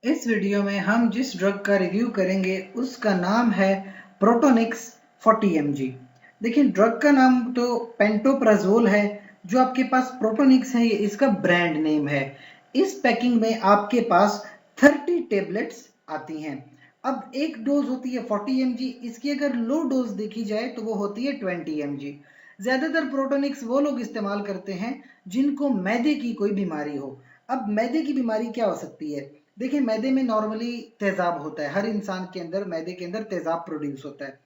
इस वीडियो में हम जिस ड्रग का रिव्यू करेंगे उसका नाम है प्रोटोनिक्स 40 mg। देखिए ड्रग का नाम तो पेंटोप्राजोल है। जो आपके पास प्रोटोनिक्स है ये इसका ब्रांड नेम है। इस पैकिंग में आपके पास 30 टेबलेट्स आती हैं। अब एक डोज होती है 40 mg, इसकी अगर लो डोज देखी जाए तो वो होती है 20 mg। ज्यादातर प्रोटोनिक्स वो लोग इस्तेमाल करते हैं जिनको मैदे की कोई बीमारी हो। अब मैदे की बीमारी क्या हो सकती है? देखिए मैदे में नॉर्मली तेजाब होता है, हर इंसान के अंदर मैदे के अंदर तेजाब प्रोड्यूस होता है।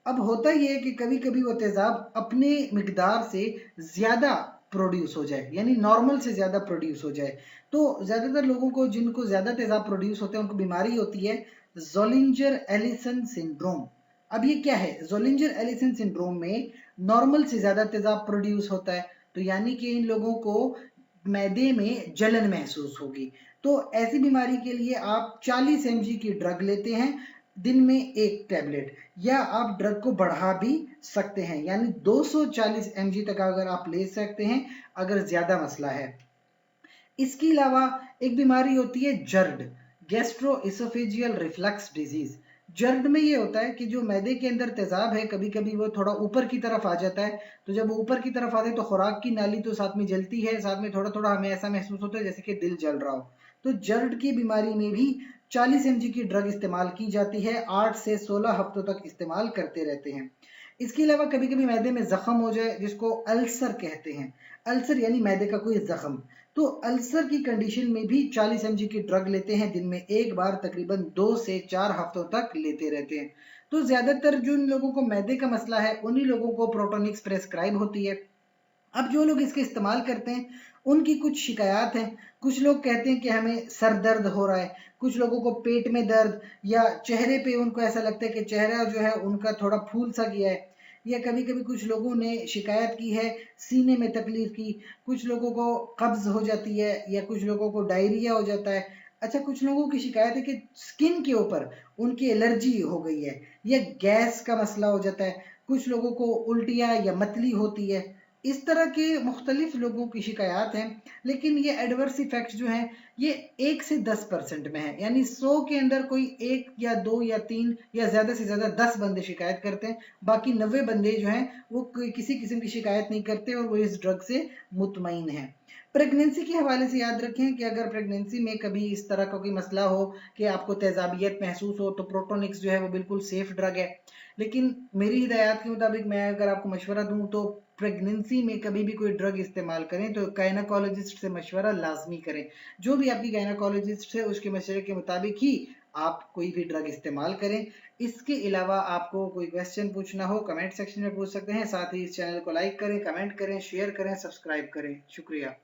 अब होता ये है कि कभी कभी वो तेजाब अपने मिकदार से ज्यादा प्रोड्यूस हो जाए, यानी नॉर्मल से ज्यादा प्रोड्यूस हो जाए। तो ज्यादातर लोगों को जिनको ज्यादा तेजाब प्रोड्यूस होते हैं उनको बीमारी होती है जोलिंजर एलिसन सिंड्रोम। अब ये क्या है? जोलिंजर एलिसन सिंड्रोम में नॉर्मल से ज्यादा तेजाब प्रोड्यूस होता है, तो यानी कि इन लोगों को मैदे में जलन महसूस होगी। तो ऐसी बीमारी के लिए आप 40 mg की ड्रग लेते हैं, दिन में एक टैबलेट, या आप ड्रग को बढ़ा भी सकते हैं, यानी 240 mg तक अगर आप ले सकते हैं अगर ज्यादा मसला है। इसके अलावा एक बीमारी होती है GERD, gastro oesophageal reflux disease. GERD में ये होता है कि जो मैदे के अंदर तेजाब है कभी कभी वो थोड़ा ऊपर की तरफ आ जाता है। तो जब वो ऊपर की तरफ आते हैं तो खुराक की नाली तो साथ में जलती है, साथ में थोड़ा थोड़ा हमें ऐसा महसूस होता है जैसे कि दिल जल रहा हो। तो जर्ड की बीमारी में भी 40 mg की ड्रग इस्तेमाल की जाती है, 8 से 16 हफ्तों तक इस्तेमाल करते रहते हैं। इसके अलावा कभी कभी मैदे में जख्म हो जाए जिसको अल्सर कहते हैं। अल्सर यानी मैदे का कोई जख्म। तो अल्सर की कंडीशन में भी 40 mg की ड्रग लेते हैं, दिन में एक बार, तकरीबन 2 से 4 हफ्तों तक लेते रहते हैं। तो ज्यादातर जो इन लोगों को मैदे का मसला है उन्हीं लोगों को प्रोटोनिक्स प्रेस्क्राइब होती है। अब जो लोग इसके इस्तेमाल करते हैं उनकी कुछ शिकायत हैं। कुछ लोग कहते हैं कि हमें सर दर्द हो रहा है, कुछ लोगों को पेट में दर्द, या चेहरे पे उनको ऐसा लगता है कि चेहरा जो है उनका थोड़ा फूल सा गया है, या कभी कभी कुछ लोगों ने शिकायत की है सीने में तकलीफ की, कुछ लोगों को कब्ज हो जाती है, या कुछ लोगों को डायरिया हो जाता है। अच्छा, कुछ लोगों की शिकायत है कि स्किन के ऊपर उनकी एलर्जी हो गई है, या गैस का मसला हो जाता है, कुछ लोगों को उल्टियाँ या मतली होती है। इस तरह के मुख्तलिफ लोगों की शिकायत हैं। लेकिन ये एडवर्स इफेक्ट्स जो हैं ये 1 से 10% में है, यानी 100 के अंदर कोई 1 या 2 या 3 या ज्यादा से ज्यादा 10 बंदे शिकायत करते हैं। बाकी 90 बंदे जो हैं वो किसी किस्म की शिकायत नहीं करते और वो इस ड्रग से मुतमईन है। प्रेगनेंसी के हवाले से याद रखें कि अगर प्रेगनेंसी में कभी इस तरह का कोई मसला हो कि आपको तेजाबियत महसूस हो तो प्रोटोनिक्स जो है वो बिल्कुल सेफ ड्रग है। लेकिन मेरी हिदायत के मुताबिक मैं अगर आपको मशवरा दूं तो प्रेगनेंसी में कभी भी कोई ड्रग इस्तेमाल करें तो गायनाकोलॉजिस्ट से मशवरा लाजमी करें। जो भी आपकी गायनाकोलॉजिस्ट है उसके मशवरे के मुताबिक ही आप कोई भी ड्रग इस्तेमाल करें। इसके अलावा आपको कोई क्वेश्चन पूछना हो कमेंट सेक्शन में पूछ सकते हैं। साथ ही इस चैनल को लाइक करें, कमेंट करें, शेयर करें, सब्सक्राइब करें। शुक्रिया।